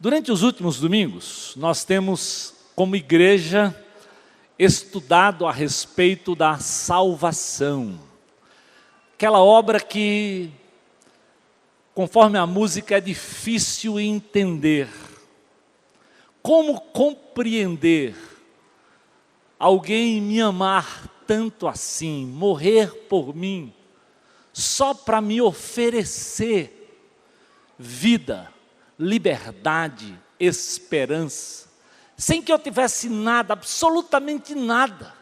Durante os últimos domingos, nós temos, como igreja, estudado a respeito da salvação. Aquela obra que, conforme a música, é difícil entender. Como compreender alguém me amar tanto assim, morrer por mim, só para me oferecer vida, liberdade, esperança, sem que eu tivesse nada, absolutamente nada,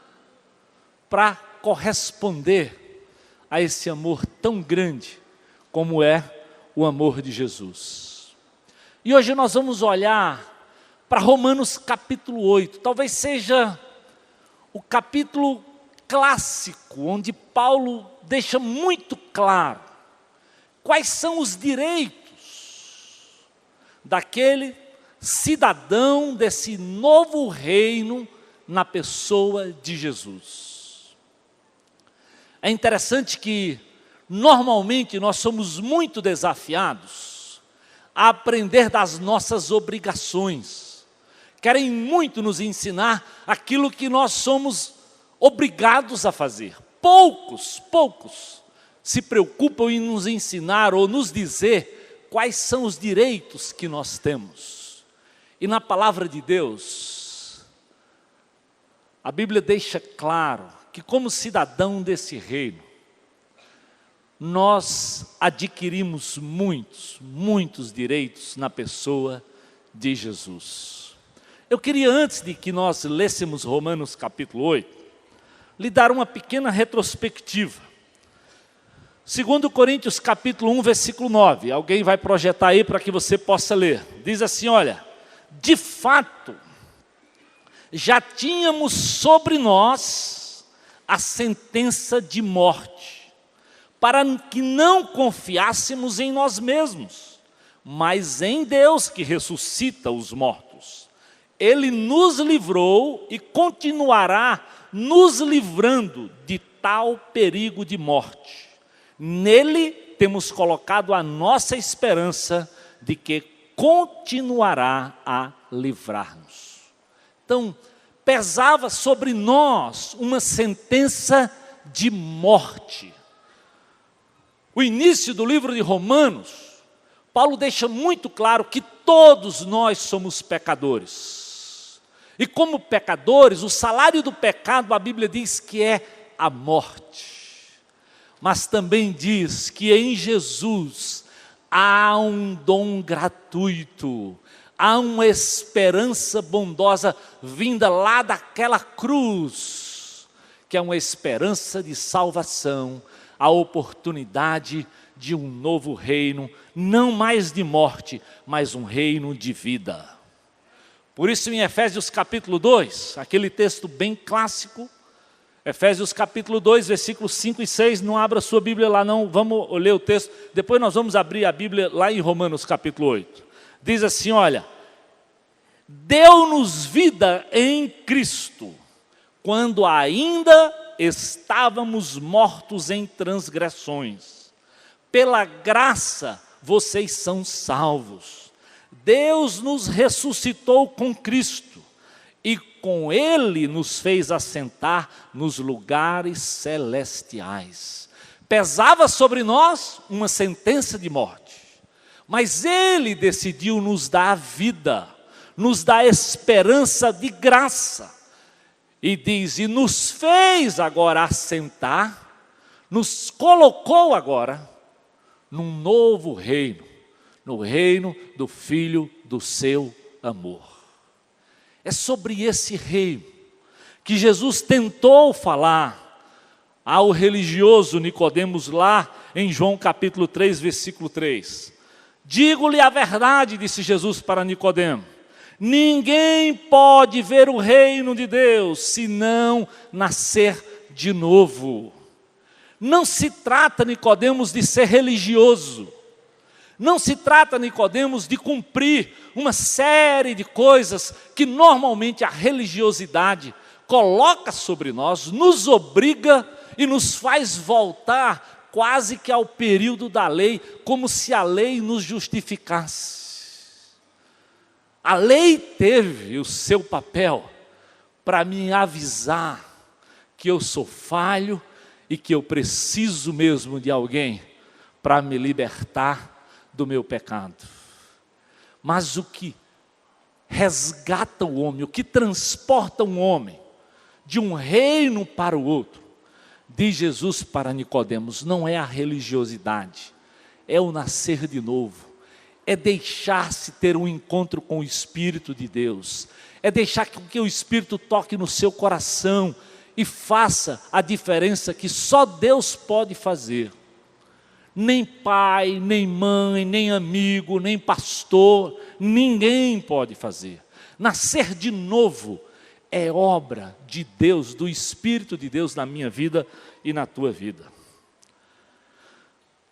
para corresponder a esse amor tão grande como é o amor de Jesus. E hoje nós vamos olhar para Romanos capítulo 8, talvez seja o capítulo clássico, onde Paulo deixa muito claro quais são os direitos daquele cidadão desse novo reino na pessoa de Jesus. É interessante que, normalmente, nós somos muito desafiados a aprender das nossas obrigações. Querem muito nos ensinar aquilo que nós somos obrigados a fazer. Poucos se preocupam em nos ensinar ou nos dizer quais são os direitos que nós temos. E na palavra de Deus, a Bíblia deixa claro que, como cidadão desse reino, nós adquirimos muitos direitos na pessoa de Jesus. Eu queria, antes de que nós lêssemos Romanos capítulo 8, lhe dar uma pequena retrospectiva. 2 Coríntios capítulo 1, versículo 9. Alguém vai projetar aí para que você possa ler. Diz assim, olha: de fato, já tínhamos sobre nós a sentença de morte, para que não confiássemos em nós mesmos, mas em Deus que ressuscita os mortos. Ele nos livrou e continuará nos livrando de tal perigo de morte. Nele temos colocado a nossa esperança de que continuará a livrar-nos. Então, pesava sobre nós uma sentença de morte. O início do livro de Romanos, Paulo deixa muito claro que todos nós somos pecadores. E como pecadores, o salário do pecado, a Bíblia diz que é a morte. Mas também diz que em Jesus há um dom gratuito, há uma esperança bondosa vinda lá daquela cruz, que é uma esperança de salvação, a oportunidade de um novo reino, não mais de morte, mas um reino de vida. Por isso, em Efésios capítulo 2, aquele texto bem clássico, Efésios capítulo 2, versículos 5 e 6, não abra sua Bíblia lá não, vamos ler o texto, depois nós vamos abrir a Bíblia lá em Romanos capítulo 8. Diz assim, olha: deu-nos vida em Cristo, quando ainda estávamos mortos em transgressões. Pela graça vocês são salvos. Deus nos ressuscitou com Cristo e com Ele nos fez assentar nos lugares celestiais. Pesava sobre nós uma sentença de morte, mas Ele decidiu nos dar a vida, nos dar a esperança de graça. E diz, e nos fez agora assentar, nos colocou agora num novo reino, no reino do Filho do seu amor. É sobre esse reino que Jesus tentou falar ao religioso Nicodemos lá em João capítulo 3, versículo 3. Digo-lhe a verdade, disse Jesus para Nicodemo, ninguém pode ver o reino de Deus se não nascer de novo. Não se trata, Nicodemos, de ser religioso. Não se trata, Nicodemos, de cumprir uma série de coisas que normalmente a religiosidade coloca sobre nós, nos obriga e nos faz voltar quase que ao período da lei, como se a lei nos justificasse. A lei teve o seu papel para me avisar que eu sou falho e que eu preciso mesmo de alguém para me libertar do meu pecado. Mas o que resgata o homem, o que transporta um homem de um reino para o outro, diz Jesus para Nicodemos, não é a religiosidade, é o nascer de novo, é deixar-se ter um encontro com o Espírito de Deus, é deixar que o Espírito toque no seu coração e faça a diferença que só Deus pode fazer. Nem pai, nem mãe, nem amigo, nem pastor, ninguém pode fazer. Nascer de novo é obra de Deus, do Espírito de Deus na minha vida e na tua vida.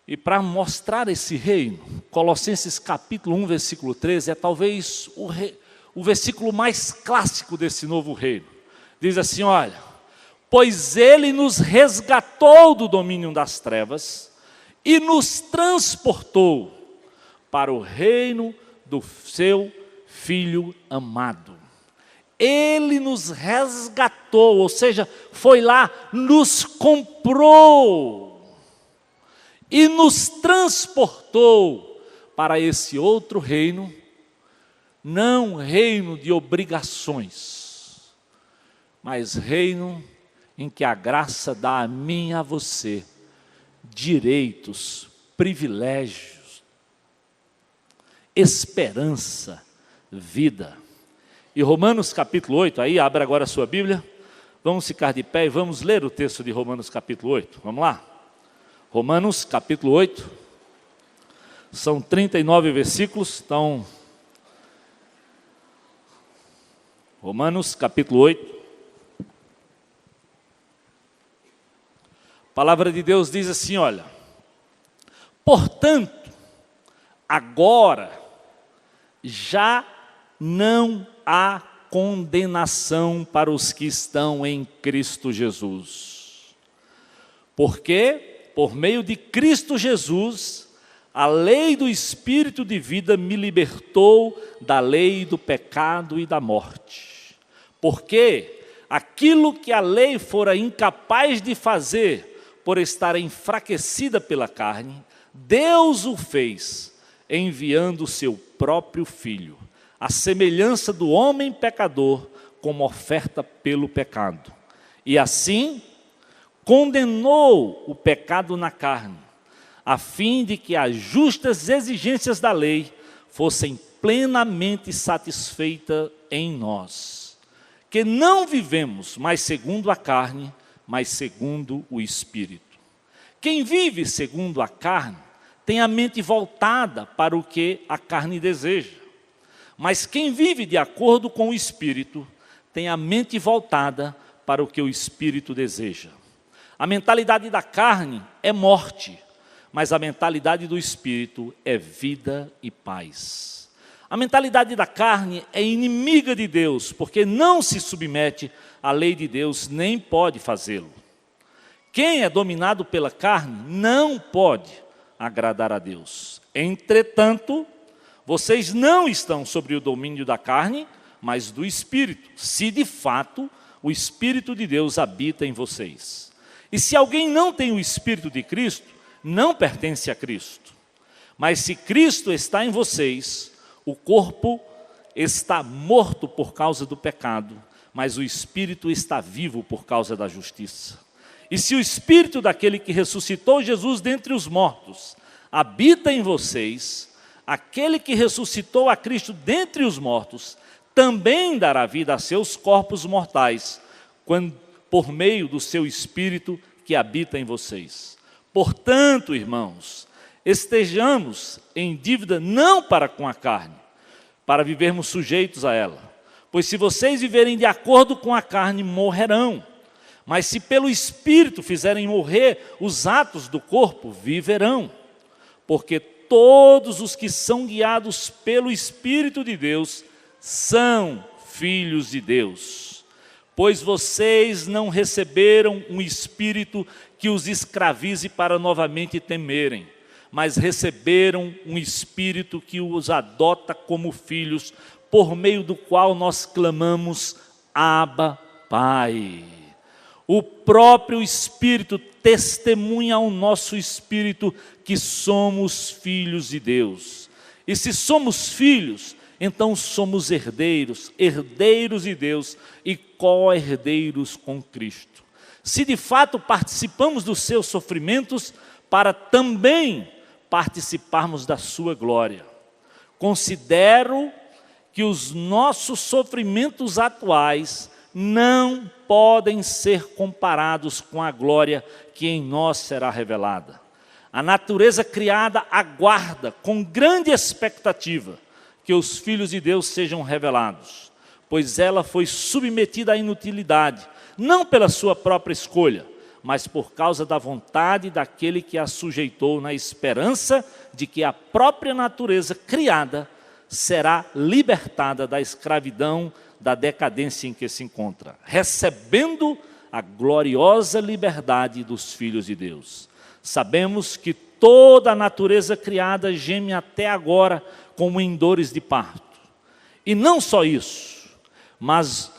E para mostrar esse reino, Colossenses capítulo 1, versículo 13, é talvez o versículo mais clássico desse novo reino. Diz assim, olha, pois Ele nos resgatou do domínio das trevas e nos transportou para o reino do seu Filho amado. Ele nos resgatou, ou seja, foi lá, nos comprou e nos transportou para esse outro reino, não reino de obrigações, mas reino em que a graça dá a mim e a você direitos, privilégios, esperança, vida. E Romanos capítulo 8, aí abre agora a sua Bíblia, vamos ficar de pé e vamos ler o texto de Romanos capítulo 8, vamos lá? Romanos capítulo 8, são 39 versículos, então, Romanos capítulo 8, a palavra de Deus diz assim, olha, portanto, agora já não há condenação para os que estão em Cristo Jesus. Porque, por meio de Cristo Jesus, a lei do Espírito de vida me libertou da lei do pecado e da morte. Porque aquilo que a lei fora incapaz de fazer, por estar enfraquecida pela carne, Deus o fez, enviando o seu próprio Filho, a semelhança do homem pecador, como oferta pelo pecado. E assim, condenou o pecado na carne, a fim de que as justas exigências da lei fossem plenamente satisfeitas em nós, que não vivemos mais segundo a carne, mas segundo o Espírito. Quem vive segundo a carne tem a mente voltada para o que a carne deseja. Mas quem vive de acordo com o Espírito tem a mente voltada para o que o Espírito deseja. A mentalidade da carne é morte, mas a mentalidade do Espírito é vida e paz. A mentalidade da carne é inimiga de Deus, porque não se submete à lei de Deus, nem pode fazê-lo. Quem é dominado pela carne não pode agradar a Deus. Entretanto, vocês não estão sobre o domínio da carne, mas do Espírito, se de fato o Espírito de Deus habita em vocês. E se alguém não tem o Espírito de Cristo, não pertence a Cristo. Mas se Cristo está em vocês, o corpo está morto por causa do pecado, mas o Espírito está vivo por causa da justiça. E se o Espírito daquele que ressuscitou Jesus dentre os mortos habita em vocês, aquele que ressuscitou a Cristo dentre os mortos também dará vida a seus corpos mortais, por meio do seu Espírito que habita em vocês. Portanto, irmãos, estejamos em dívida não para com a carne, para vivermos sujeitos a ela. Pois se vocês viverem de acordo com a carne, morrerão. Mas se pelo Espírito fizerem morrer os atos do corpo, viverão. Porque todos os que são guiados pelo Espírito de Deus são filhos de Deus. Pois vocês não receberam um espírito que os escravize para novamente temerem, mas receberam um espírito que os adota como filhos, por meio do qual nós clamamos, Abba, Pai. O próprio Espírito testemunha ao nosso espírito que somos filhos de Deus. E se somos filhos, então somos herdeiros, herdeiros de Deus e co-herdeiros com Cristo. Se de fato participamos dos seus sofrimentos, para também participarmos da sua glória. Considero que os nossos sofrimentos atuais não podem ser comparados com a glória que em nós será revelada. A natureza criada aguarda com grande expectativa que os filhos de Deus sejam revelados, pois ela foi submetida à inutilidade, não pela sua própria escolha, mas por causa da vontade daquele que a sujeitou, na esperança de que a própria natureza criada será libertada da escravidão, da decadência em que se encontra, recebendo a gloriosa liberdade dos filhos de Deus. Sabemos que toda a natureza criada geme até agora como em dores de parto. E não só isso, mas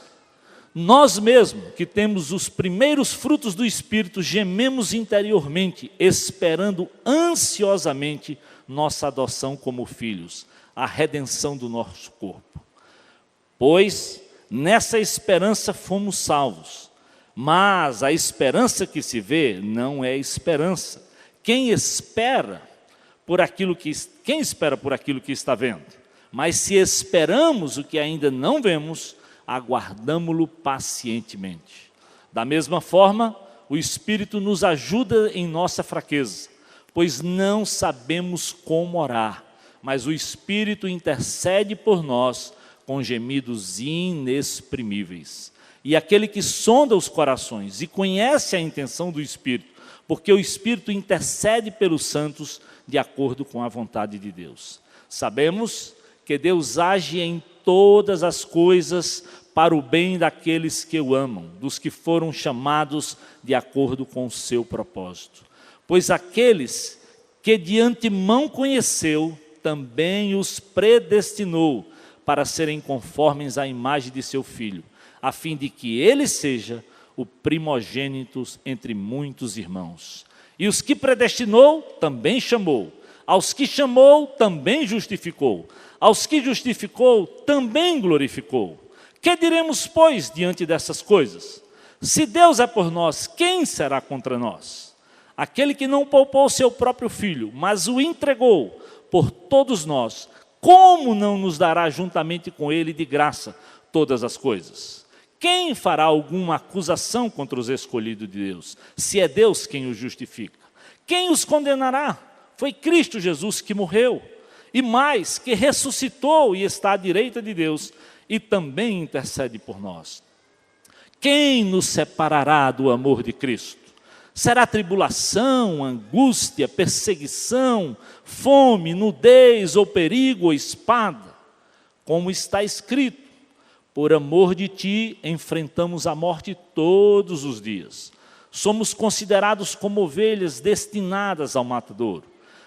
nós mesmos, que temos os primeiros frutos do Espírito, gememos interiormente, esperando ansiosamente nossa adoção como filhos, a redenção do nosso corpo. Pois nessa esperança fomos salvos, mas a esperança que se vê não é esperança. Quem espera por aquilo que está vendo? Mas se esperamos o que ainda não vemos, aguardamo-lo pacientemente. Da mesma forma, o Espírito nos ajuda em nossa fraqueza, pois não sabemos como orar, mas o Espírito intercede por nós com gemidos inexprimíveis. E aquele que sonda os corações e conhece a intenção do Espírito, porque o Espírito intercede pelos santos de acordo com a vontade de Deus. Sabemos que Deus age em todas as coisas para o bem daqueles que o amam, dos que foram chamados de acordo com o seu propósito. Pois aqueles que de antemão conheceu, também os predestinou para serem conformes à imagem de seu Filho, a fim de que ele seja o primogênito entre muitos irmãos. E os que predestinou, também chamou. Aos que chamou, também justificou. Aos que justificou, também glorificou. Que diremos, pois, diante dessas coisas? Se Deus é por nós, quem será contra nós? Aquele que não poupou seu próprio Filho, mas o entregou por todos nós, como não nos dará juntamente com ele de graça todas as coisas? Quem fará alguma acusação contra os escolhidos de Deus, se é Deus quem os justifica? Quem os condenará? Foi Cristo Jesus que morreu, e mais, que ressuscitou e está à direita de Deus, e também intercede por nós. Quem nos separará do amor de Cristo? Será tribulação, angústia, perseguição, fome, nudez, ou perigo, ou espada? Como está escrito, por amor de ti enfrentamos a morte todos os dias. Somos considerados como ovelhas destinadas ao matadouro.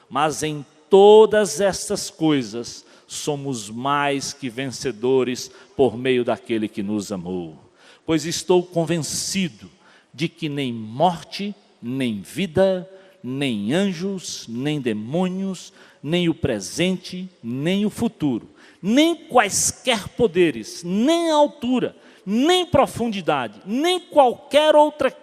Mas em todas estas coisas somos mais que vencedores por meio daquele que nos amou. Pois estou convencido de que nem morte, nem vida, nem anjos, nem demônios, nem o presente, nem o futuro, nem quaisquer poderes, nem altura, nem profundidade, nem qualquer outra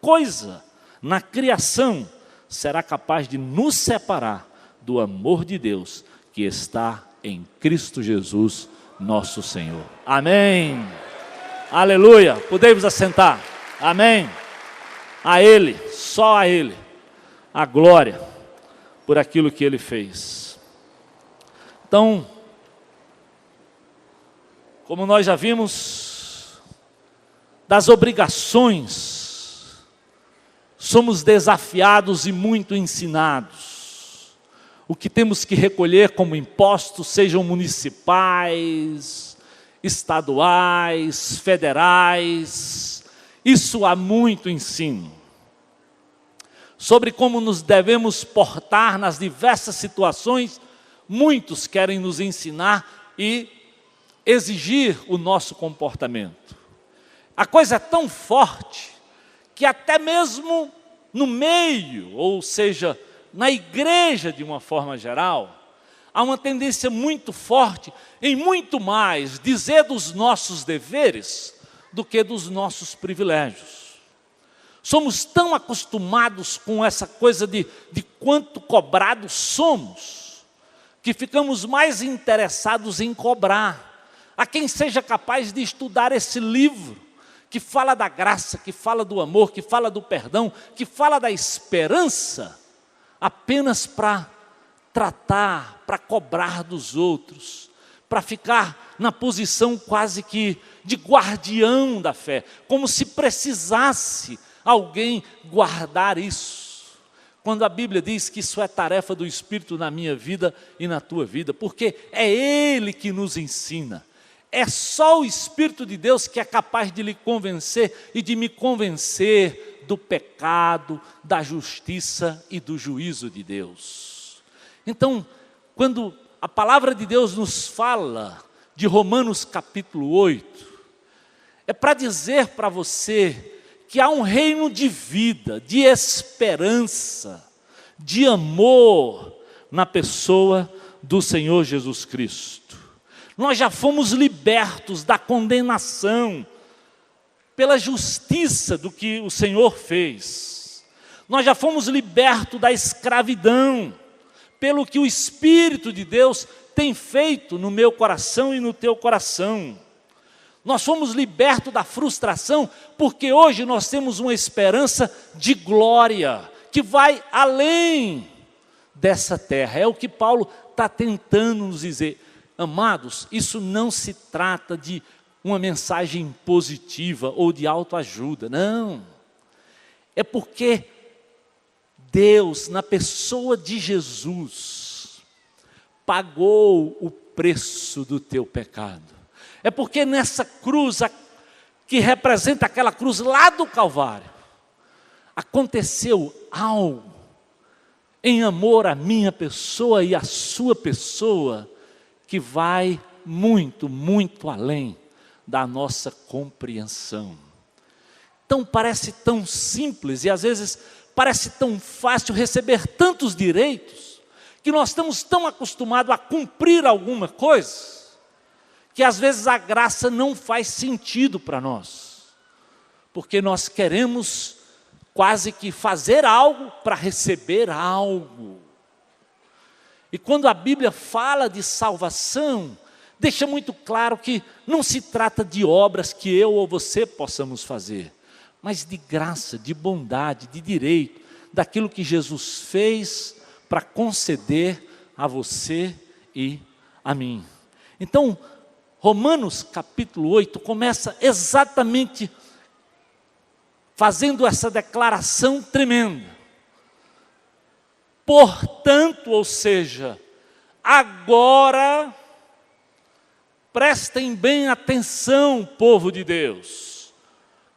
coisa na criação será capaz de nos separar do amor de Deus que está em Cristo Jesus, nosso Senhor. Amém. Aleluia. Podemos assentar. Amém. A Ele, só a Ele, a glória por aquilo que Ele fez. Então, como nós já vimos, das obrigações, somos desafiados e muito ensinados. O que temos que recolher como impostos, sejam municipais, estaduais, federais, isso há muito ensino. Sobre como nos devemos portar nas diversas situações, muitos querem nos ensinar e exigir o nosso comportamento. A coisa é tão forte que até mesmo no meio, ou seja, na igreja de uma forma geral, há uma tendência muito forte em muito mais dizer dos nossos deveres do que dos nossos privilégios. Somos tão acostumados com essa coisa de quanto cobrados somos, que ficamos mais interessados em cobrar a quem seja capaz de estudar esse livro, que fala da graça, que fala do amor, que fala do perdão, que fala da esperança, apenas para tratar, para cobrar dos outros, para ficar na posição quase que de guardião da fé, como se precisasse alguém guardar isso. Quando a Bíblia diz que isso é tarefa do Espírito na minha vida e na tua vida, porque é Ele que nos ensina. É só o Espírito de Deus que é capaz de lhe convencer e de me convencer do pecado, da justiça e do juízo de Deus. Então, quando a palavra de Deus nos fala de Romanos capítulo 8, é para dizer para você que há um reino de vida, de esperança, de amor na pessoa do Senhor Jesus Cristo. Nós já fomos libertos da condenação pela justiça do que o Senhor fez. Nós já fomos libertos da escravidão pelo que o Espírito de Deus tem feito no meu coração e no teu coração. Nós fomos libertos da frustração porque hoje nós temos uma esperança de glória que vai além dessa terra. É o que Paulo está tentando nos dizer. Amados, isso não se trata de uma mensagem positiva ou de autoajuda, não. É porque Deus, na pessoa de Jesus, pagou o preço do teu pecado. É porque nessa cruz, que representa aquela cruz lá do Calvário, aconteceu algo em amor à minha pessoa e à sua pessoa, que vai muito, muito além da nossa compreensão. Então parece tão simples e às vezes parece tão fácil receber tantos direitos, que nós estamos tão acostumados a cumprir alguma coisa, que às vezes a graça não faz sentido para nós, porque nós queremos quase que fazer algo para receber algo. E quando a Bíblia fala de salvação, deixa muito claro que não se trata de obras que eu ou você possamos fazer, mas de graça, de bondade, de direito, daquilo que Jesus fez para conceder a você e a mim. Então, Romanos capítulo 8 começa exatamente fazendo essa declaração tremenda. Portanto, ou seja, agora, prestem bem atenção, povo de Deus,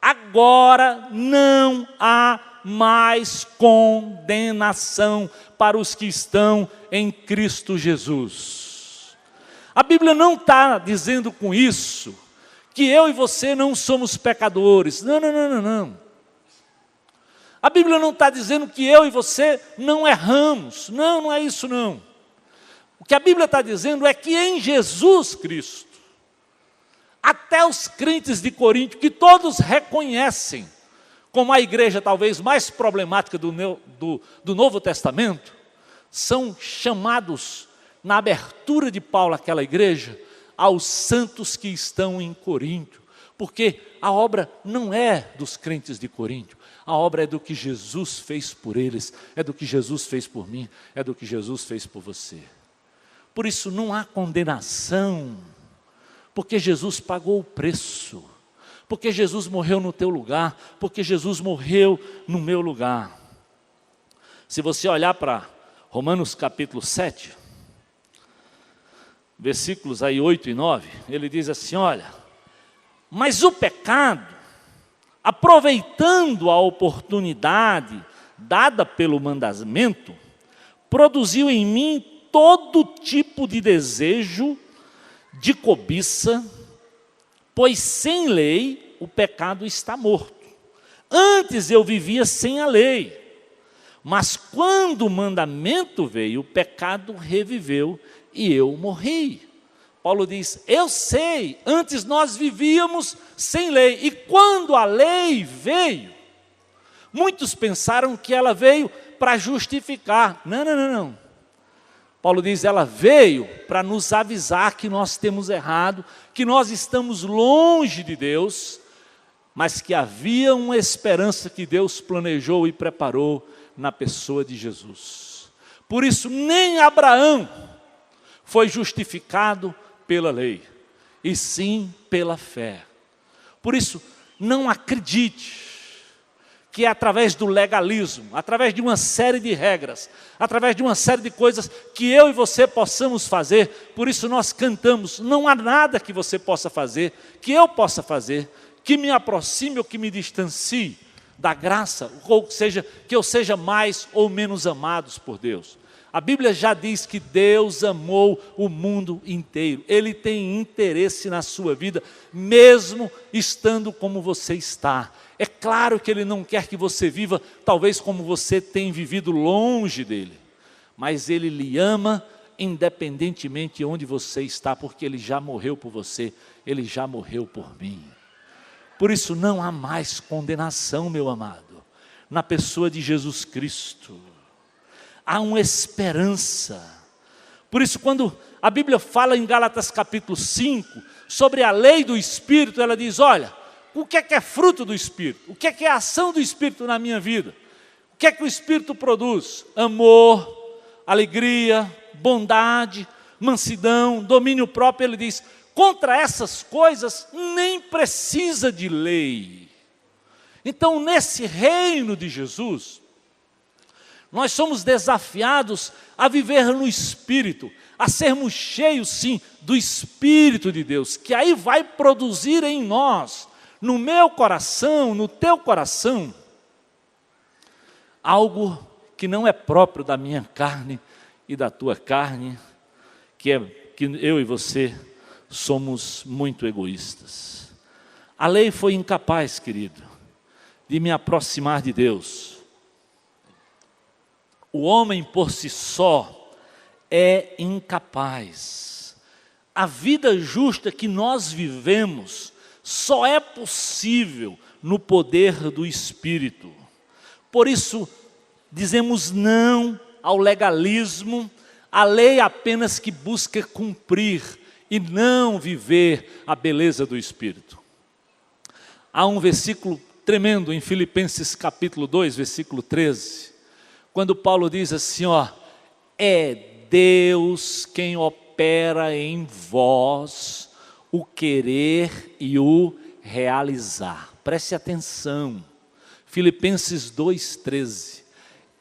agora não há mais condenação para os que estão em Cristo Jesus. A Bíblia não está dizendo com isso que eu e você não somos pecadores, não. A Bíblia não está dizendo que eu e você não erramos. Não é isso não. O que a Bíblia está dizendo é que em Jesus Cristo, até os crentes de Corinto, que todos reconhecem como a igreja talvez mais problemática do Novo Testamento, são chamados, na abertura de Paulo àquela igreja, aos santos que estão em Corinto. Porque a obra não é dos crentes de Corinto. A obra é do que Jesus fez por eles, é do que Jesus fez por mim, é do que Jesus fez por você. Por isso não há condenação, porque Jesus pagou o preço, porque Jesus morreu no teu lugar, porque Jesus morreu no meu lugar. Se você olhar para Romanos capítulo 7, versículos aí 8 e 9, ele diz assim, olha, mas o pecado, aproveitando a oportunidade dada pelo mandamento, produziu em mim todo tipo de desejo de cobiça, pois sem lei o pecado está morto. Antes eu vivia sem a lei, mas quando o mandamento veio, o pecado reviveu e eu morri. Paulo diz, eu sei, antes nós vivíamos sem lei, e quando a lei veio, muitos pensaram que ela veio para justificar. Não. Paulo diz, ela veio para nos avisar que nós temos errado, que nós estamos longe de Deus, mas que havia uma esperança que Deus planejou e preparou na pessoa de Jesus. Por isso, nem Abraão foi justificado pela lei, e sim pela fé. Por isso, não acredite que é através do legalismo, através de uma série de regras, através de uma série de coisas que eu e você possamos fazer. Por isso nós cantamos, não há nada que você possa fazer, que eu possa fazer, que me aproxime ou que me distancie da graça, ou seja, que eu seja mais ou menos amados por Deus. A Bíblia já diz que Deus amou o mundo inteiro. Ele tem interesse na sua vida, mesmo estando como você está. É claro que Ele não quer que você viva, talvez como você tem vivido longe dEle. Mas Ele lhe ama, independentemente de onde você está, porque Ele já morreu por você, Ele já morreu por mim. Por isso não há mais condenação, meu amado, na pessoa de Jesus Cristo. Há uma esperança. Por isso, quando a Bíblia fala em Gálatas capítulo 5, sobre a lei do Espírito, ela diz, olha, o que é fruto do Espírito? O que é a ação do Espírito na minha vida? O que é que o Espírito produz? Amor, alegria, bondade, mansidão, domínio próprio. Ele diz, contra essas coisas nem precisa de lei. Então, nesse reino de Jesus, nós somos desafiados a viver no Espírito, a sermos cheios, sim, do Espírito de Deus, que aí vai produzir em nós, no meu coração, no teu coração, algo que não é próprio da minha carne e da tua carne, que eu e você somos muito egoístas. A lei foi incapaz, querido, de me aproximar de Deus. O homem por si só é incapaz. A vida justa que nós vivemos só é possível no poder do Espírito. Por isso, dizemos não ao legalismo, à lei apenas que busca cumprir e não viver a beleza do Espírito. Há um versículo tremendo em Filipenses capítulo 2, versículo 13, quando Paulo diz assim, é Deus quem opera em vós o querer e o realizar. Preste atenção, Filipenses 2,13,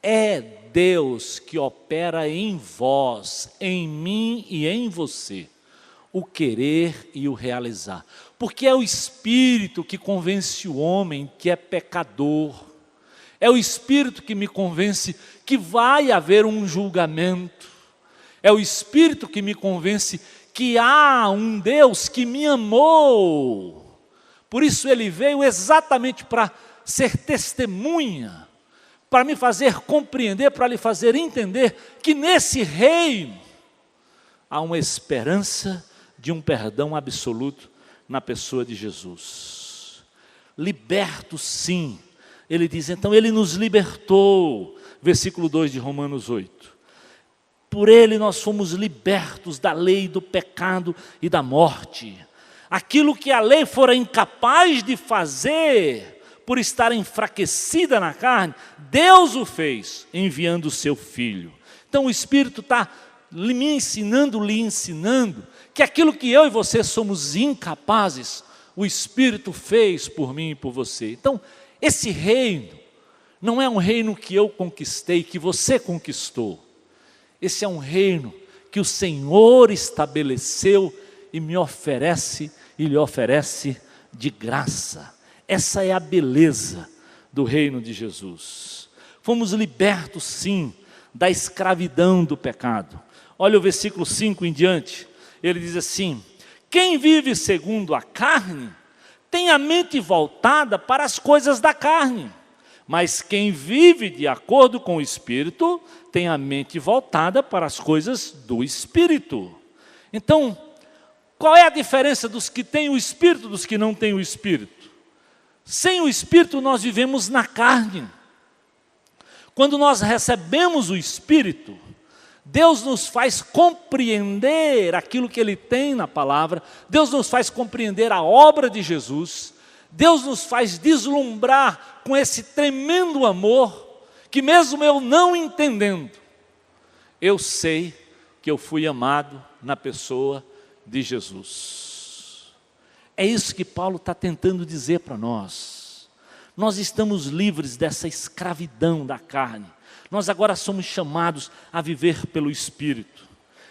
é Deus que opera em vós, em mim e em você, o querer e o realizar. Porque é o Espírito que convence o homem que é pecador. É o Espírito que me convence que vai haver um julgamento. É o Espírito que me convence que há um Deus que me amou. Por isso Ele veio exatamente para ser testemunha, para me fazer compreender, para lhe fazer entender que nesse reino há uma esperança de um perdão absoluto na pessoa de Jesus. Liberto sim. Ele diz, então Ele nos libertou, versículo 2 de Romanos 8. Por Ele nós fomos libertos da lei do pecado e da morte. Aquilo que a lei fora incapaz de fazer, por estar enfraquecida na carne, Deus o fez, enviando o seu Filho. Então o Espírito está lhe ensinando, que aquilo que eu e você somos incapazes, o Espírito fez por mim e por você. Então, esse reino não é um reino que eu conquistei, que você conquistou. Esse é um reino que o Senhor estabeleceu e me oferece, e lhe oferece de graça. Essa é a beleza do reino de Jesus. Fomos libertos sim da escravidão do pecado. Olha o versículo 5 em diante, ele diz assim, Quem vive segundo a carne tem a mente voltada para as coisas da carne, mas quem vive de acordo com o Espírito tem a mente voltada para as coisas do Espírito. Então, qual é a diferença dos que têm o Espírito dos que não têm o Espírito? Sem o Espírito nós vivemos na carne. Quando nós recebemos o Espírito, Deus nos faz compreender aquilo que Ele tem na palavra, Deus nos faz compreender a obra de Jesus, Deus nos faz deslumbrar com esse tremendo amor, que mesmo eu não entendendo, eu sei que eu fui amado na pessoa de Jesus. É isso que Paulo está tentando dizer para nós. Nós estamos livres dessa escravidão da carne. Nós agora somos chamados a viver pelo Espírito.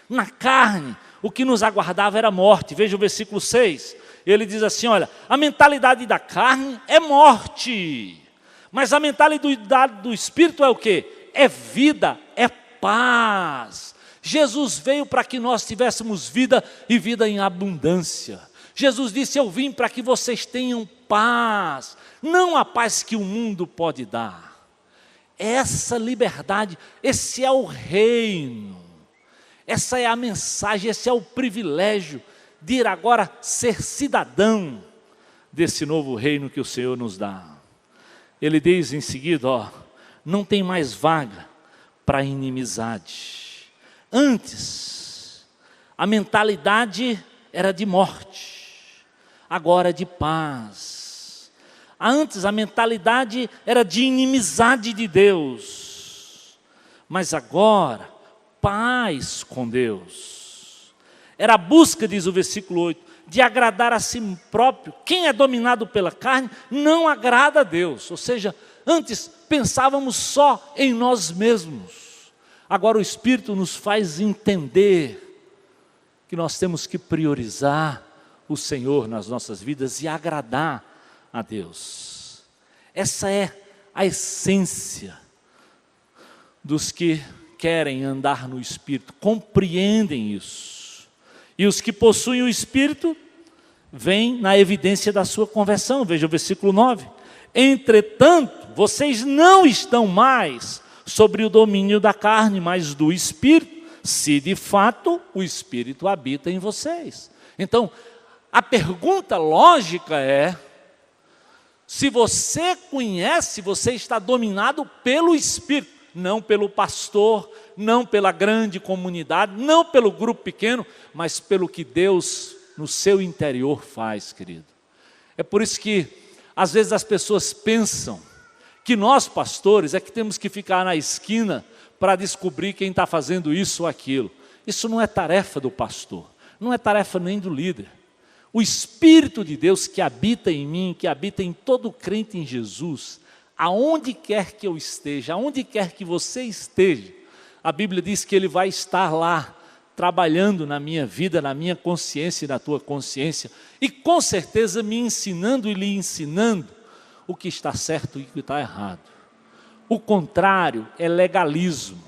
Na carne, o que nos aguardava era a morte. Veja o versículo 6. Ele diz assim, olha, a mentalidade da carne é morte. Mas a mentalidade do Espírito é o quê? É vida, é paz. Jesus veio para que nós tivéssemos vida e vida em abundância. Jesus disse, eu vim para que vocês tenham paz. Não a paz que o mundo pode dar. Essa liberdade, esse é o reino, essa é a mensagem, esse é o privilégio de ir agora ser cidadão desse novo reino que o Senhor nos dá. Ele diz em seguida, ó, não tem mais vaga para inimizade. Antes, a mentalidade era de morte, agora é de paz. Antes a mentalidade era de inimizade de Deus, mas agora, paz com Deus. Era a busca, diz o versículo 8, de agradar a si próprio. Quem é dominado pela carne não agrada a Deus. Ou seja, antes pensávamos só em nós mesmos. Agora o Espírito nos faz entender que nós temos que priorizar o Senhor nas nossas vidas e agradar a Deus. Essa é a essência dos que querem andar no Espírito, compreendem isso. E os que possuem o Espírito, vêm na evidência da sua conversão. Veja o versículo 9. Entretanto, vocês não estão mais sobre o domínio da carne, mas do Espírito, se de fato o Espírito habita em vocês. Então, a pergunta lógica é, se você conhece, você está dominado pelo Espírito, não pelo pastor, não pela grande comunidade, não pelo grupo pequeno, mas pelo que Deus no seu interior faz, querido. É por isso que, às vezes as pessoas pensam que nós pastores é que temos que ficar na esquina para descobrir quem está fazendo isso ou aquilo. Isso não é tarefa do pastor, não é tarefa nem do líder. O Espírito de Deus que habita em mim, que habita em todo crente em Jesus, aonde quer que eu esteja, aonde quer que você esteja, a Bíblia diz que Ele vai estar lá, trabalhando na minha vida, na minha consciência e na tua consciência, e com certeza me ensinando e lhe ensinando o que está certo e o que está errado. O contrário é legalismo,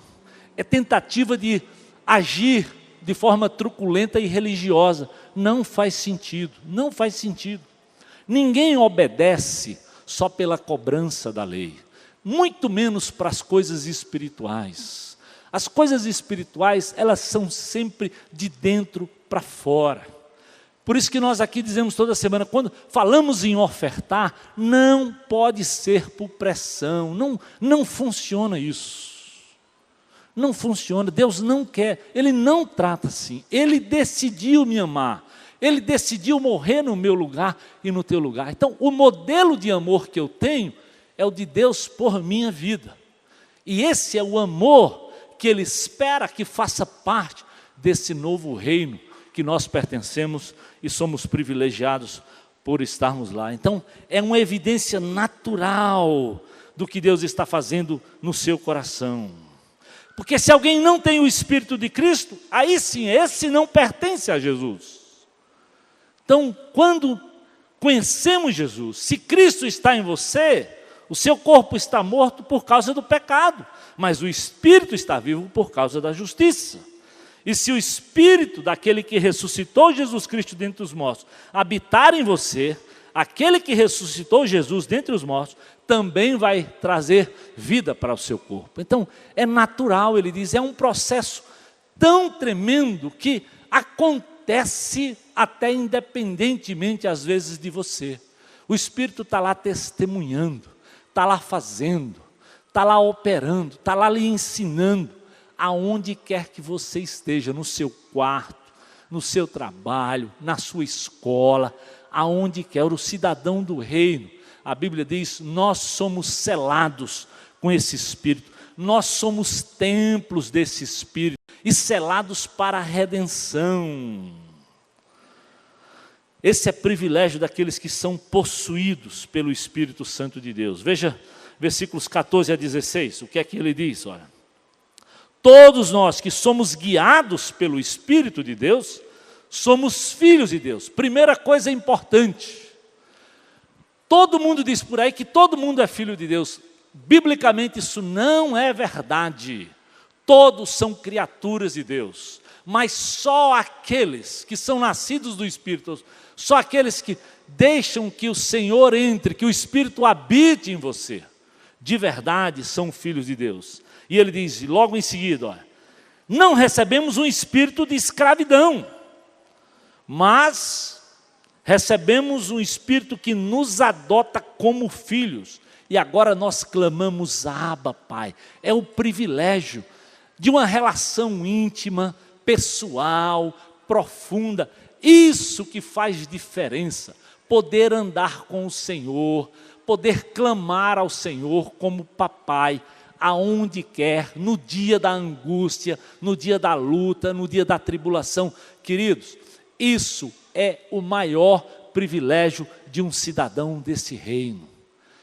é tentativa de agir de forma truculenta e religiosa. Não faz sentido, não faz sentido. Ninguém obedece só pela cobrança da lei, muito menos para as coisas espirituais. As coisas espirituais, elas são sempre de dentro para fora. Por isso que nós aqui dizemos toda semana, quando falamos em ofertar, não pode ser por pressão, não funciona isso. Não funciona, Deus não quer, Ele não trata assim. Ele decidiu me amar, Ele decidiu morrer no meu lugar e no teu lugar. Então, o modelo de amor que eu tenho é o de Deus por minha vida. E esse é o amor que Ele espera que faça parte desse novo reino que nós pertencemos e somos privilegiados por estarmos lá. Então, é uma evidência natural do que Deus está fazendo no seu coração. Porque se alguém não tem o Espírito de Cristo, aí sim, esse não pertence a Jesus. Então, quando conhecemos Jesus, se Cristo está em você, o seu corpo está morto por causa do pecado, mas o Espírito está vivo por causa da justiça. E se o Espírito daquele que ressuscitou Jesus Cristo dentre os mortos habitar em você, aquele que ressuscitou Jesus dentre os mortos também vai trazer vida para o seu corpo. Então, é natural, ele diz, é um processo tão tremendo que acontece até independentemente, às vezes, de você. O Espírito está lá testemunhando, está lá fazendo, está lá operando, está lá lhe ensinando, aonde quer que você esteja, no seu quarto, no seu trabalho, na sua escola, aonde quer, o cidadão do reino. A Bíblia diz, nós somos selados com esse Espírito, nós somos templos desse Espírito e selados para a redenção. Esse é privilégio daqueles que são possuídos pelo Espírito Santo de Deus. Veja, versículos 14 a 16, o que é que ele diz? Olha, todos nós que somos guiados pelo Espírito de Deus, somos filhos de Deus. Primeira coisa importante, todo mundo diz por aí que todo mundo é filho de Deus. Biblicamente isso não é verdade. Todos são criaturas de Deus, mas só aqueles que são nascidos do Espírito, só aqueles que deixam que o Senhor entre, que o Espírito habite em você, de verdade são filhos de Deus. E ele diz logo em seguida, olha, não recebemos um espírito de escravidão, mas recebemos um espírito que nos adota como filhos. E agora nós clamamos, Abba, Pai. É o privilégio de uma relação íntima, pessoal, profunda. Isso que faz diferença. Poder andar com o Senhor, poder clamar ao Senhor como papai, aonde quer, no dia da angústia, no dia da luta, no dia da tribulação. Queridos, isso é o maior privilégio de um cidadão desse reino.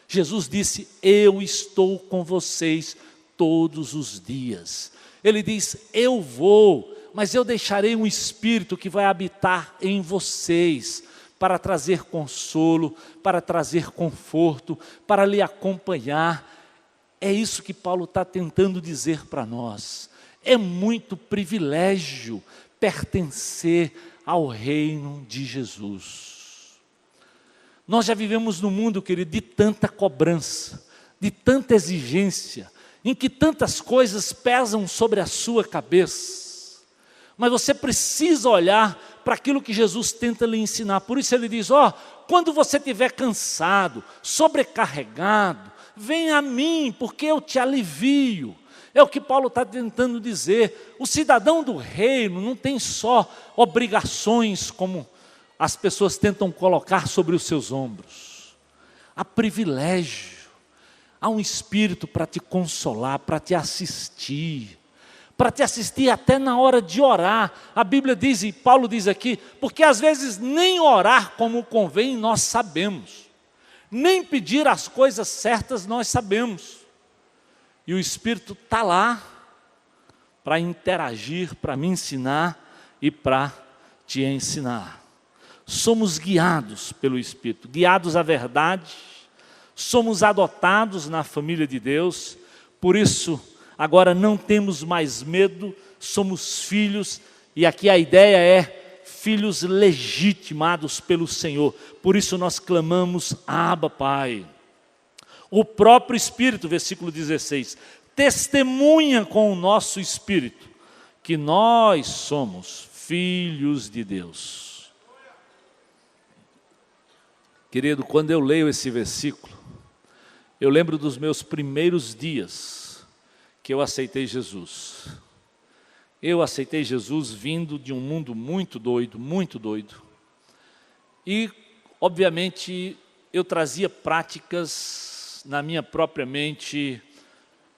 Jesus disse, eu estou com vocês todos os dias. Ele diz, eu vou, mas eu deixarei um Espírito que vai habitar em vocês, para trazer consolo, para trazer conforto, para lhe acompanhar. É isso que Paulo está tentando dizer para nós. É muito privilégio pertencer ao reino de Jesus. Nós já vivemos num mundo, querido, de tanta cobrança, de tanta exigência, em que tantas coisas pesam sobre a sua cabeça. Mas você precisa olhar para aquilo que Jesus tenta lhe ensinar. Por isso ele diz, quando você estiver cansado, sobrecarregado, vem a mim, porque eu te alivio. É o que Paulo está tentando dizer. O cidadão do reino não tem só obrigações, como as pessoas tentam colocar sobre os seus ombros. Há privilégio, há um Espírito para te consolar, para te assistir até na hora de orar. A Bíblia diz, e Paulo diz aqui, porque às vezes nem orar como convém nós sabemos, nem pedir as coisas certas nós sabemos, e o Espírito está lá para interagir, para me ensinar e para te ensinar. Somos guiados pelo Espírito, guiados à verdade, somos adotados na família de Deus, por isso agora não temos mais medo, somos filhos, e aqui a ideia é filhos legitimados pelo Senhor. Por isso nós clamamos, Abba, Pai. O próprio Espírito, versículo 16, testemunha com o nosso Espírito que nós somos filhos de Deus. Querido, quando eu leio esse versículo, eu lembro dos meus primeiros dias que eu aceitei Jesus. Eu aceitei Jesus vindo de um mundo muito doido, e obviamente eu trazia práticas na minha própria mente,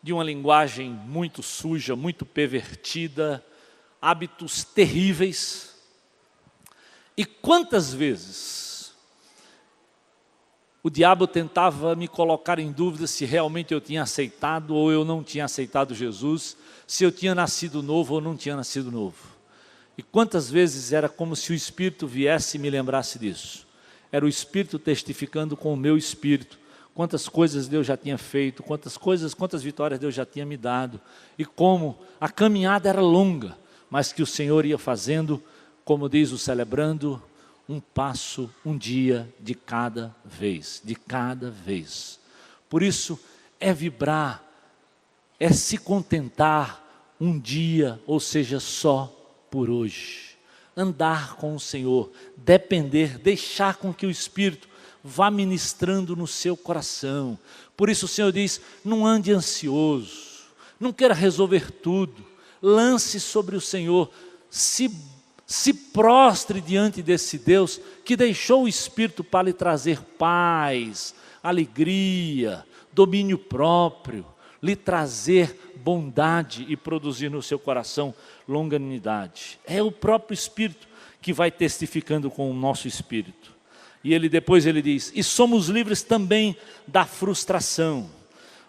de uma linguagem muito suja, muito pervertida, hábitos terríveis. E quantas vezes o diabo tentava me colocar em dúvida se realmente eu tinha aceitado ou eu não tinha aceitado Jesus, se eu tinha nascido novo ou não tinha nascido novo. E quantas vezes era como se o Espírito viesse e me lembrasse disso. Era o Espírito testificando com o meu espírito, quantas coisas Deus já tinha feito, quantas vitórias Deus já tinha me dado, e como a caminhada era longa, mas que o Senhor ia fazendo, como diz o celebrando, um passo, um dia de cada vez, de cada vez. Por isso, é vibrar, é se contentar um dia, ou seja, só por hoje. Andar com o Senhor, depender, deixar com que o Espírito vá ministrando no seu coração. Por isso o Senhor diz, não ande ansioso, não queira resolver tudo, lance sobre o Senhor, se prostre diante desse Deus que deixou o Espírito para lhe trazer paz, alegria, domínio próprio, lhe trazer bondade e produzir no seu coração longanimidade. É o próprio Espírito que vai testificando com o nosso Espírito. E depois ele diz, e somos livres também da frustração.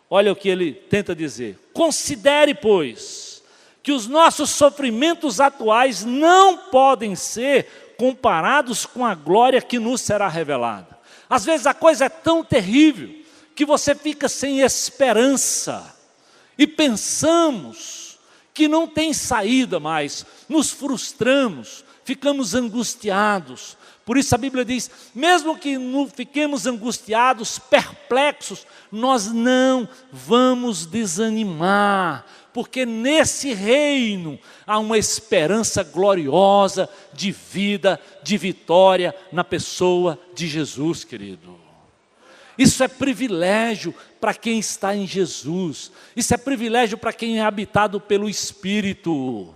Olha o que ele tenta dizer. Considere, pois, que os nossos sofrimentos atuais não podem ser comparados com a glória que nos será revelada. Às vezes a coisa é tão terrível que você fica sem esperança e pensamos que não tem saída mais, nos frustramos, ficamos angustiados. Por isso a Bíblia diz, mesmo que fiquemos angustiados, perplexos, nós não vamos desanimar, porque nesse reino há uma esperança gloriosa de vida, de vitória na pessoa de Jesus, querido. Isso é privilégio para quem está em Jesus, isso é privilégio para quem é habitado pelo Espírito.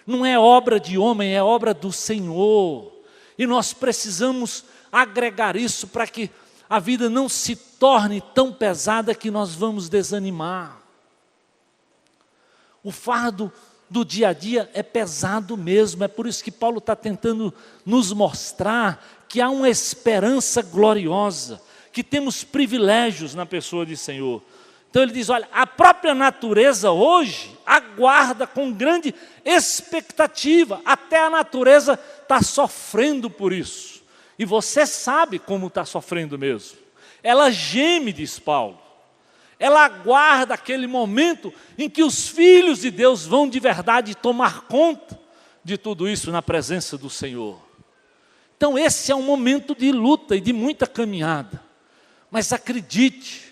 Não é obra de homem, é obra do Senhor. E nós precisamos agregar isso para que a vida não se torne tão pesada que nós vamos desanimar. O fardo do dia a dia é pesado mesmo, é por isso que Paulo está tentando nos mostrar que há uma esperança gloriosa, que temos privilégios na pessoa de Senhor. Então ele diz, olha, a própria natureza hoje aguarda com grande expectativa, até a natureza está sofrendo por isso, e você sabe como está sofrendo mesmo, ela geme, diz Paulo, ela aguarda aquele momento em que os filhos de Deus vão de verdade tomar conta de tudo isso na presença do Senhor. Então esse é um momento de luta e de muita caminhada, mas acredite,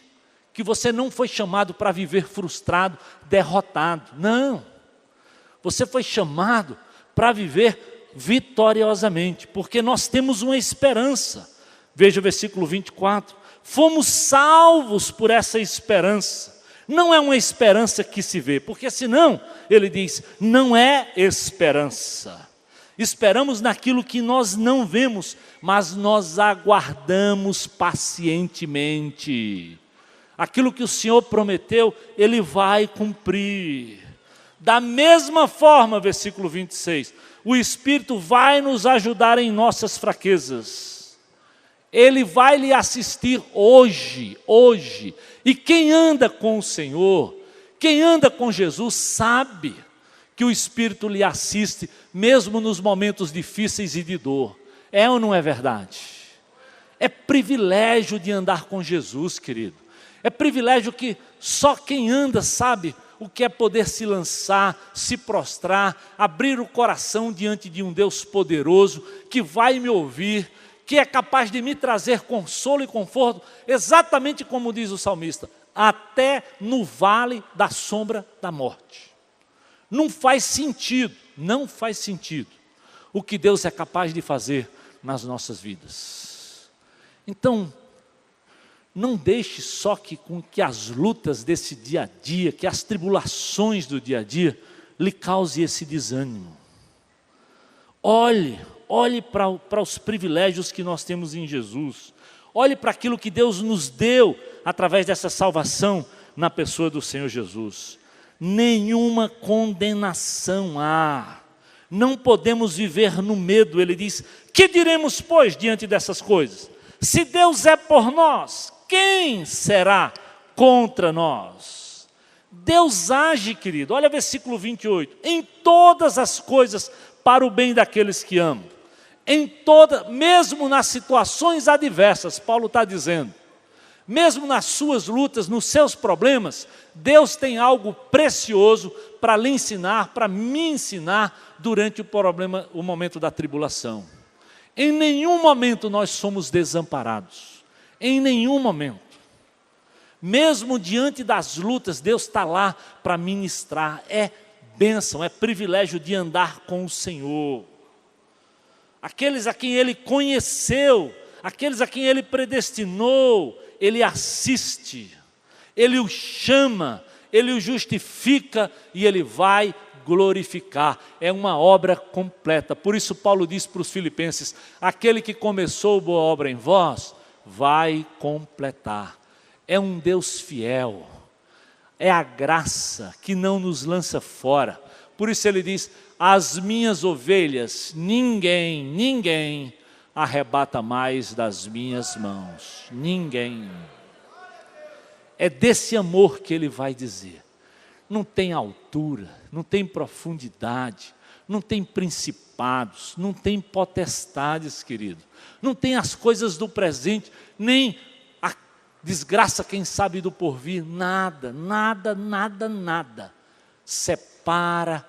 que você não foi chamado para viver frustrado, derrotado, não, você foi chamado para viver vitoriosamente, porque nós temos uma esperança. Veja o versículo 24, fomos salvos por essa esperança, não é uma esperança que se vê, porque senão, ele diz, não é esperança, esperamos naquilo que nós não vemos, mas nós aguardamos pacientemente. Aquilo que o Senhor prometeu, Ele vai cumprir. Da mesma forma, versículo 26, o Espírito vai nos ajudar em nossas fraquezas. Ele vai lhe assistir hoje. E quem anda com o Senhor, quem anda com Jesus, sabe que o Espírito lhe assiste, mesmo nos momentos difíceis e de dor. É ou não é verdade? É privilégio de andar com Jesus, querido. É privilégio que só quem anda sabe o que é poder se lançar, se prostrar, abrir o coração diante de um Deus poderoso, que vai me ouvir, que é capaz de me trazer consolo e conforto, exatamente como diz o salmista, até no vale da sombra da morte. Não faz sentido o que Deus é capaz de fazer nas nossas vidas. Então, não deixe só com que as lutas desse dia a dia, que as tribulações do dia a dia, lhe cause esse desânimo. Olhe para os privilégios que nós temos em Jesus. Olhe para aquilo que Deus nos deu através dessa salvação na pessoa do Senhor Jesus. Nenhuma condenação há. Não podemos viver no medo. Ele diz, que diremos, pois, diante dessas coisas? Se Deus é por nós, quem será contra nós? Deus age, querido, olha o versículo 28, em todas as coisas para o bem daqueles que amam, mesmo nas situações adversas, Paulo está dizendo, Mesmo nas suas lutas, nos seus problemas, Deus tem algo precioso para lhe ensinar, para me ensinar durante o momento da tribulação. Em nenhum momento nós somos desamparados, em nenhum momento. Mesmo diante das lutas, Deus está lá para ministrar. É bênção, é privilégio de andar com o Senhor. Aqueles a quem Ele conheceu, aqueles a quem Ele predestinou, Ele assiste, Ele o chama, Ele o justifica e Ele vai glorificar. É uma obra completa. Por isso Paulo diz para os filipenses: aquele que começou boa obra em vós, vai completar. É um Deus fiel, é a graça que não nos lança fora. Por isso ele diz: as minhas ovelhas, ninguém arrebata mais das minhas mãos. Ninguém. É desse amor que ele vai dizer. Não tem altura, não tem profundidade, não tem principados, não tem potestades, querido. Não tem as coisas do presente, nem a desgraça, quem sabe, do porvir. Nada separa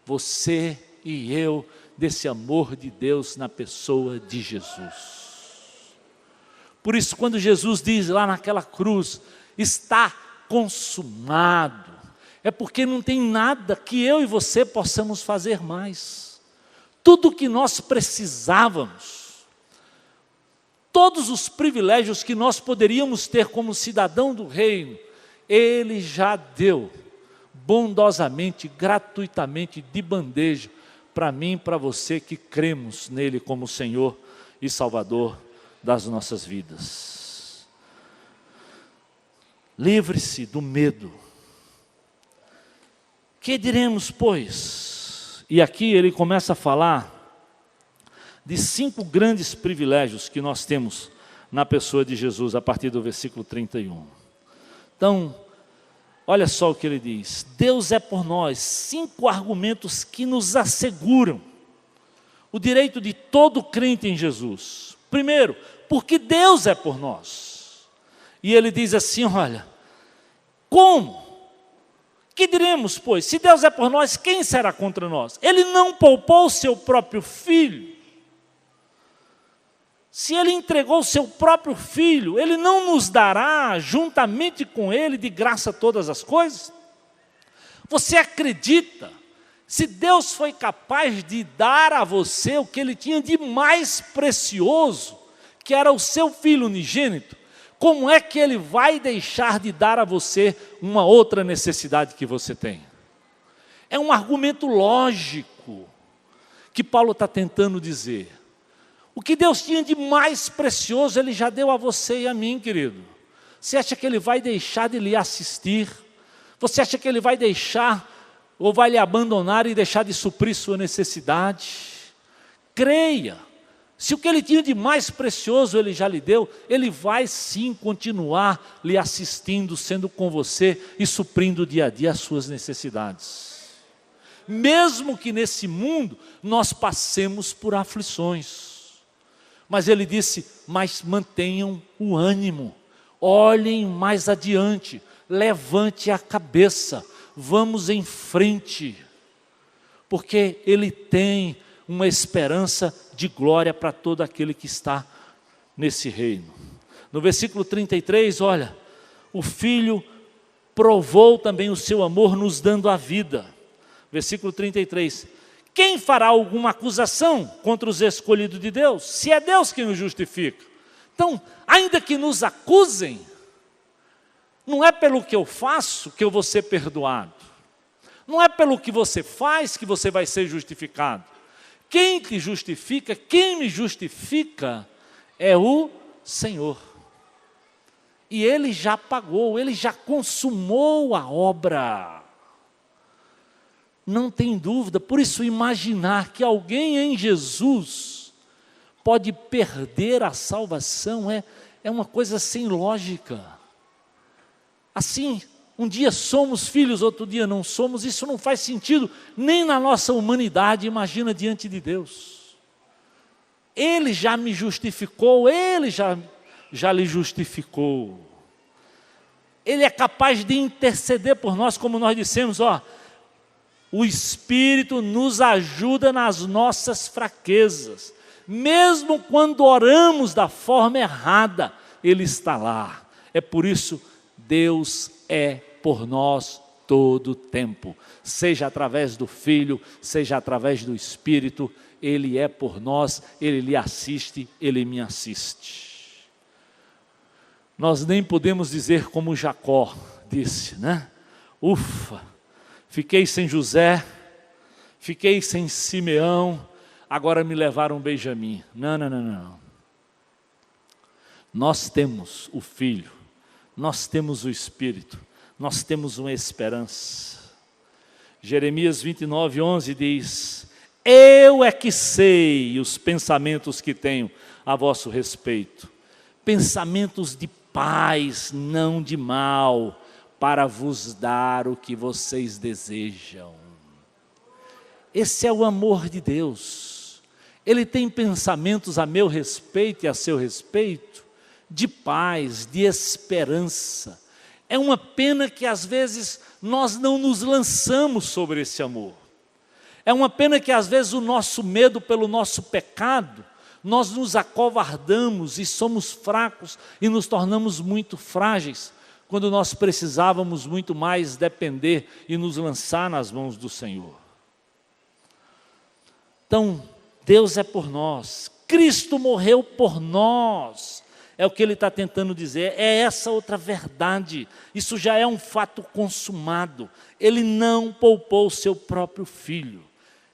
você e eu desse amor de Deus na pessoa de Jesus. Por isso, quando Jesus diz lá naquela cruz: está consumado, é porque não tem nada que eu e você possamos fazer mais. Tudo o que nós precisávamos, todos os privilégios que nós poderíamos ter como cidadão do reino, Ele já deu bondosamente, gratuitamente, de bandeja, para mim e para você que cremos nele como Senhor e Salvador das nossas vidas. Livre-se do medo. Que diremos, pois? E aqui ele começa a falar de 5 grandes privilégios que nós temos na pessoa de Jesus, a partir do versículo 31. Então, olha só o que ele diz: Deus é por nós. 5 argumentos que nos asseguram o direito de todo crente em Jesus. Primeiro, porque Deus é por nós. E ele diz assim: olha, como? Que diremos, pois? Se Deus é por nós, quem será contra nós? Ele não poupou o seu próprio filho. Se Ele entregou o seu próprio filho, Ele não nos dará juntamente com Ele de graça todas as coisas? Você acredita? Se Deus foi capaz de dar a você o que Ele tinha de mais precioso, que era o seu filho unigênito, como é que Ele vai deixar de dar a você uma outra necessidade que você tem? É um argumento lógico que Paulo está tentando dizer. O que Deus tinha de mais precioso, Ele já deu a você e a mim, querido. Você acha que Ele vai deixar de lhe assistir? Você acha que Ele vai deixar, ou vai lhe abandonar e deixar de suprir sua necessidade? Creia. Se o que Ele tinha de mais precioso Ele já lhe deu, Ele vai sim continuar lhe assistindo, sendo com você e suprindo dia a dia as suas necessidades. Mesmo que nesse mundo nós passemos por aflições. Mas Ele disse: mas mantenham o ânimo, olhem mais adiante, levante a cabeça, vamos em frente, porque Ele tem uma esperança de glória para todo aquele que está nesse reino. No versículo 33, olha, o Filho provou também o seu amor nos dando a vida. Versículo 33, quem fará alguma acusação contra os escolhidos de Deus? Se é Deus quem os justifica. Então, ainda que nos acusem, não é pelo que eu faço que eu vou ser perdoado. Não é pelo que você faz que você vai ser justificado. Quem te justifica, quem me justifica é o Senhor. E Ele já pagou, Ele já consumou a obra. Não tem dúvida. Por isso, imaginar que alguém em Jesus pode perder a salvação é uma coisa sem lógica. Assim, um dia somos filhos, outro dia não somos, isso não faz sentido nem na nossa humanidade, imagina diante de Deus. Ele já me justificou, Ele já lhe justificou. Ele é capaz de interceder por nós, como nós dissemos, o Espírito nos ajuda nas nossas fraquezas. Mesmo quando oramos da forma errada, Ele está lá. É por isso, Deus é por nós todo o tempo. Seja através do Filho, seja através do Espírito, Ele é por nós, Ele lhe assiste, Ele me assiste. Nós nem podemos dizer como Jacó disse, né? Ufa, fiquei sem José, fiquei sem Simeão, agora me levaram Benjamim. Não. Nós temos o Filho, nós temos o Espírito, nós temos uma esperança. Jeremias 29:11 diz: eu é que sei os pensamentos que tenho a vosso respeito, pensamentos de paz, não de mal, para vos dar o que vocês desejam. Esse é o amor de Deus. Ele tem pensamentos a meu respeito e a seu respeito, de paz, de esperança. É uma pena que às vezes nós não nos lançamos sobre esse amor. É uma pena que às vezes o nosso medo pelo nosso pecado, nós nos acovardamos e somos fracos e nos tornamos muito frágeis, quando nós precisávamos muito mais depender e nos lançar nas mãos do Senhor. Então, Deus é por nós, Cristo morreu por nós, é o que Ele está tentando dizer, é essa outra verdade, isso já é um fato consumado. Ele não poupou o seu próprio Filho,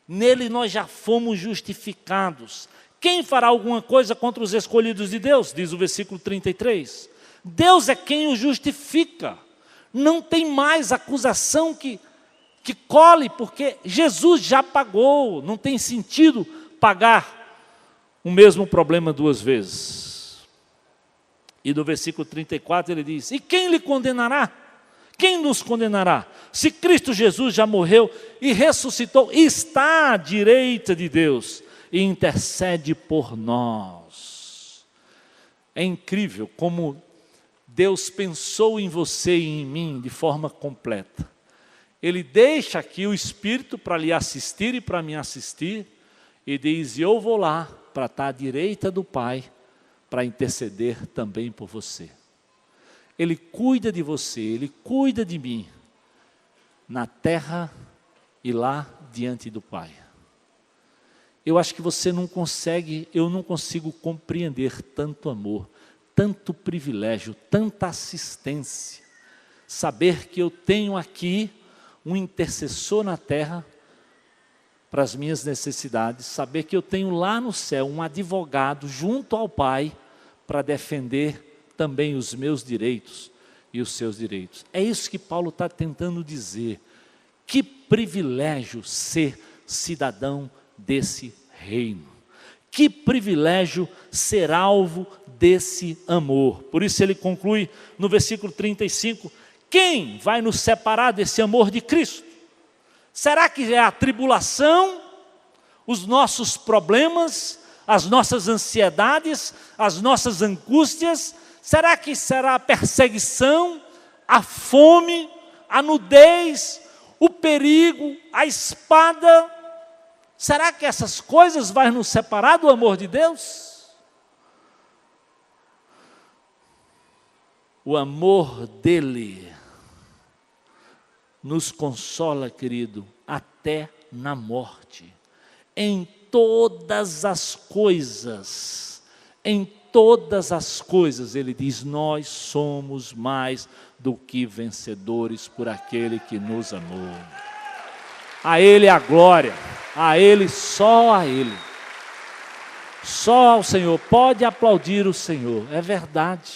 nele nós já fomos justificados. Quem fará alguma coisa contra os escolhidos de Deus? Diz o versículo 33. Deus é quem os justifica. Não tem mais acusação que cole, porque Jesus já pagou. Não tem sentido pagar o mesmo problema duas vezes. E no versículo 34 ele diz: e quem lhe condenará? Quem nos condenará? Se Cristo Jesus já morreu e ressuscitou, está à direita de Deus e intercede por nós. É incrível como Deus pensou em você e em mim de forma completa. Ele deixa aqui o Espírito para lhe assistir e para me assistir, e diz: eu vou lá para estar à direita do Pai, para interceder também por você. Ele cuida de você, Ele cuida de mim, na terra e lá diante do Pai. Eu acho que você não consegue, eu não consigo compreender tanto amor, tanto privilégio, tanta assistência. Saber que eu tenho aqui um intercessor na terra para as minhas necessidades, saber que eu tenho lá no céu um advogado junto ao Pai para defender também os meus direitos e os seus direitos. É isso que Paulo está tentando dizer. Que privilégio ser cidadão desse reino. Que privilégio ser alvo desse amor. Por isso ele conclui no versículo 35, quem vai nos separar desse amor de Cristo? Será que é a tribulação, os nossos problemas, as nossas ansiedades, as nossas angústias? Será que será a perseguição, a fome, a nudez, o perigo, a espada? Será que essas coisas vão nos separar do amor de Deus? O amor dele nos consola, querido, até na morte. Em todas as coisas, ele diz, nós somos mais do que vencedores por aquele que nos amou. A Ele a glória, a Ele, só a Ele. Só ao Senhor, pode aplaudir o Senhor, é verdade.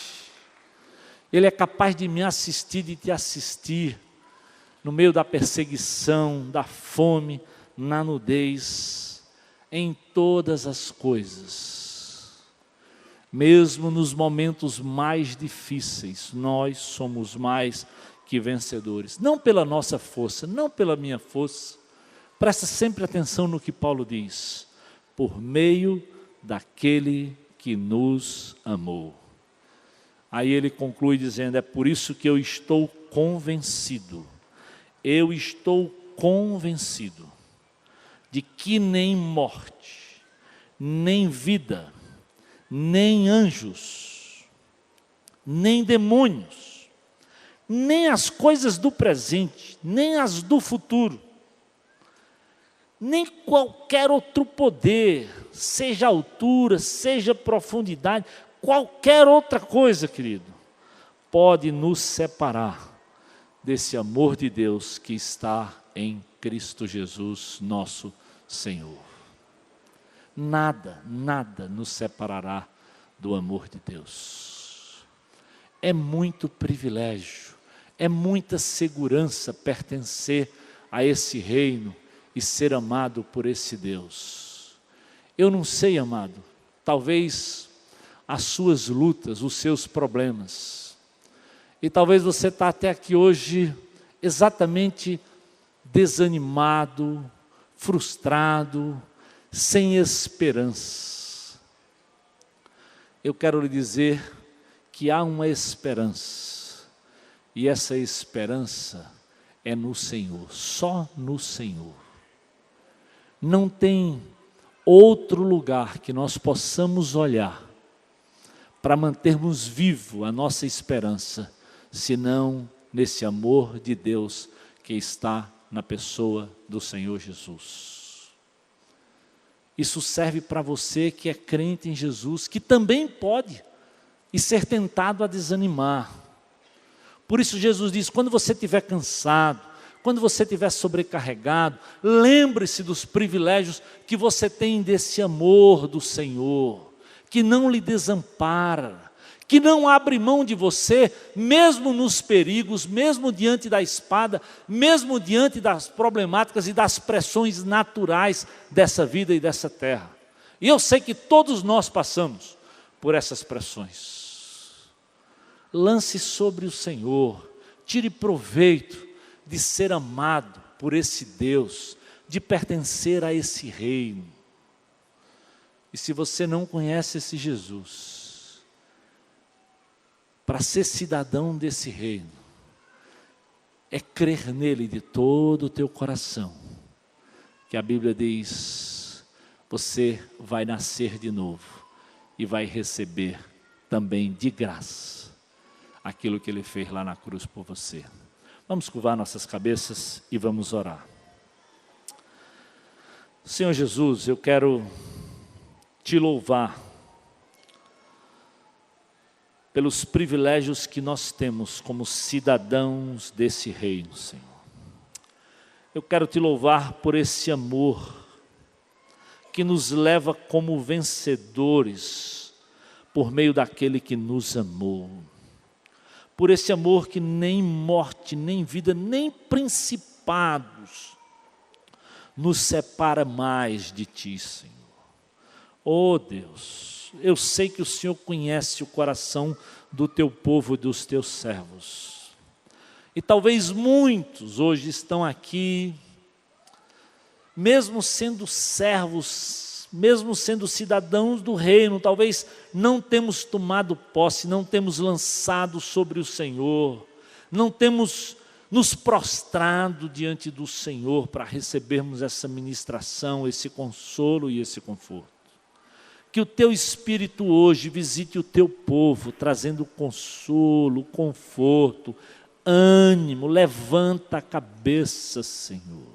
Ele é capaz de me assistir, de te assistir, no meio da perseguição, da fome, na nudez, em todas as coisas. Mesmo nos momentos mais difíceis, nós somos mais que vencedores. Não pela nossa força, não pela minha força. Presta sempre atenção no que Paulo diz. Por meio daquele que nos amou. Aí ele conclui dizendo: é por isso que eu estou convencido de que nem morte, nem vida, nem anjos, nem demônios, nem as coisas do presente, nem as do futuro, nem qualquer outro poder, seja altura, seja profundidade, qualquer outra coisa, querido, pode nos separar desse amor de Deus que está em Cristo Jesus, nosso Senhor. Nada nos separará do amor de Deus. É muito privilégio, é muita segurança pertencer a esse reino e ser amado por esse Deus. Eu não sei, amado, talvez as suas lutas, os seus problemas, e talvez você está até aqui hoje exatamente desanimado, frustrado, sem esperança. Eu quero lhe dizer que há uma esperança, e essa esperança é no Senhor, só no Senhor. Não tem outro lugar que nós possamos olhar para mantermos vivo a nossa esperança, senão nesse amor de Deus que está na pessoa do Senhor Jesus. Isso serve para você que é crente em Jesus, que também pode e ser tentado a desanimar. Por isso Jesus diz: quando você estiver cansado, quando você estiver sobrecarregado, lembre-se dos privilégios que você tem desse amor do Senhor, que não lhe desampara, que não abre mão de você, mesmo nos perigos, mesmo diante da espada, mesmo diante das problemáticas e das pressões naturais dessa vida e dessa terra. E eu sei que todos nós passamos por essas pressões. Lance sobre o Senhor, tire proveito de ser amado por esse Deus, de pertencer a esse reino. E se você não conhece esse Jesus, para ser cidadão desse reino, é crer nele de todo o teu coração, que a Bíblia diz: você vai nascer de novo e vai receber também de graça aquilo que ele fez lá na cruz por você. Vamos curvar nossas cabeças e vamos orar. Senhor Jesus, eu quero te louvar pelos privilégios que nós temos como cidadãos desse reino, Senhor. Eu quero te louvar por esse amor que nos leva como vencedores por meio daquele que nos amou. Por esse amor que nem morte, nem vida, nem principados nos separa mais de ti, Senhor. Oh Deus, eu sei que o Senhor conhece o coração do teu povo e dos teus servos. E talvez muitos hoje estão aqui, mesmo sendo servos, mesmo sendo cidadãos do reino, talvez não temos tomado posse, não temos lançado sobre o Senhor, não temos nos prostrado diante do Senhor para recebermos essa ministração, esse consolo e esse conforto. Que o teu Espírito hoje visite o teu povo, trazendo consolo, conforto, ânimo. Levanta a cabeça, Senhor.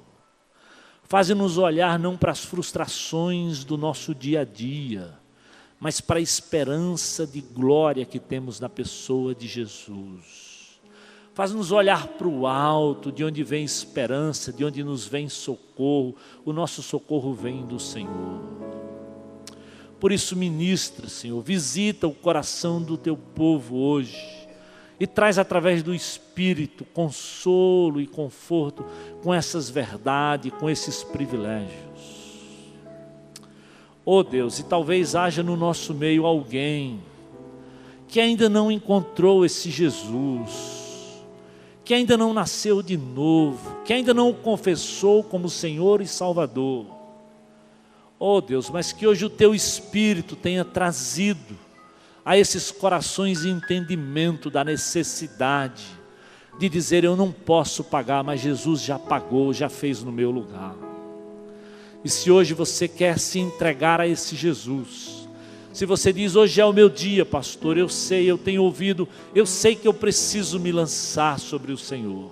Faz-nos olhar não para as frustrações do nosso dia a dia, mas para a esperança de glória que temos na pessoa de Jesus. Faz-nos olhar para o alto, de onde vem esperança, de onde nos vem socorro. O nosso socorro vem do Senhor. Por isso ministra, Senhor, visita o coração do teu povo hoje e traz através do Espírito consolo e conforto com essas verdades, com esses privilégios. Oh Deus, e talvez haja no nosso meio alguém que ainda não encontrou esse Jesus, que ainda não nasceu de novo, que ainda não o confessou como Senhor e Salvador. Oh Deus, mas que hoje o teu Espírito tenha trazido a esses corações entendimento da necessidade de dizer: eu não posso pagar, mas Jesus já pagou, já fez no meu lugar. E se hoje você quer se entregar a esse Jesus, se você diz: hoje é o meu dia, pastor, eu sei, eu tenho ouvido, eu sei que eu preciso me lançar sobre o Senhor.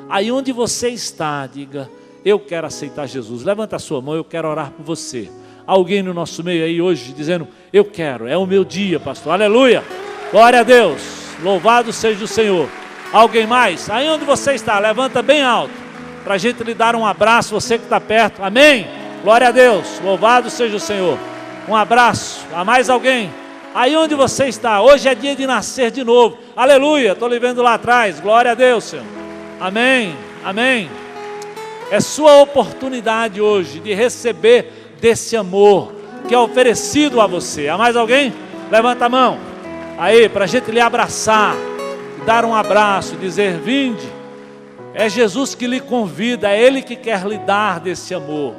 Aí onde você está, diga: eu quero aceitar Jesus. Levanta a sua mão, eu quero orar por você. Alguém no nosso meio aí hoje dizendo: eu quero, é o meu dia, pastor. Aleluia, glória a Deus, louvado seja o Senhor. Alguém mais? Aí onde você está, levanta bem alto, para a gente lhe dar um abraço, você que está perto. Amém, glória a Deus, louvado seja o Senhor. Um abraço. A mais alguém? Aí onde você está, hoje é dia de nascer de novo. Aleluia, estou lhe vendo lá atrás. Glória a Deus, Senhor. Amém, amém. É sua oportunidade hoje de receber desse amor que é oferecido a você. Há mais alguém? Levanta a mão aí, para a gente lhe abraçar, dar um abraço, dizer: vinde. É Jesus que lhe convida, é Ele que quer lhe dar desse amor.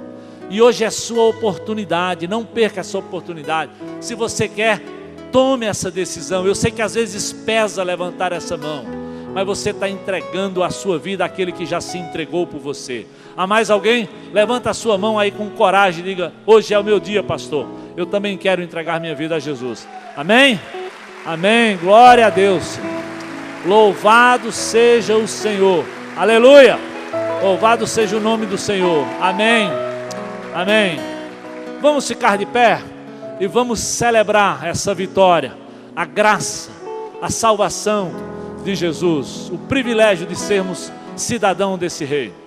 E hoje é sua oportunidade, não perca essa oportunidade. Se você quer, tome essa decisão. Eu sei que às vezes pesa levantar essa mão, mas você está entregando a sua vida àquele que já se entregou por você. Há mais alguém? Levanta a sua mão aí com coragem e diga: hoje é o meu dia, pastor, eu também quero entregar minha vida a Jesus. Amém? Amém, glória a Deus. Louvado seja o Senhor. Aleluia, louvado seja o nome do Senhor. Amém, amém. Vamos ficar de pé e vamos celebrar essa vitória, a graça, a salvação de Jesus, o privilégio de sermos cidadão desse reino.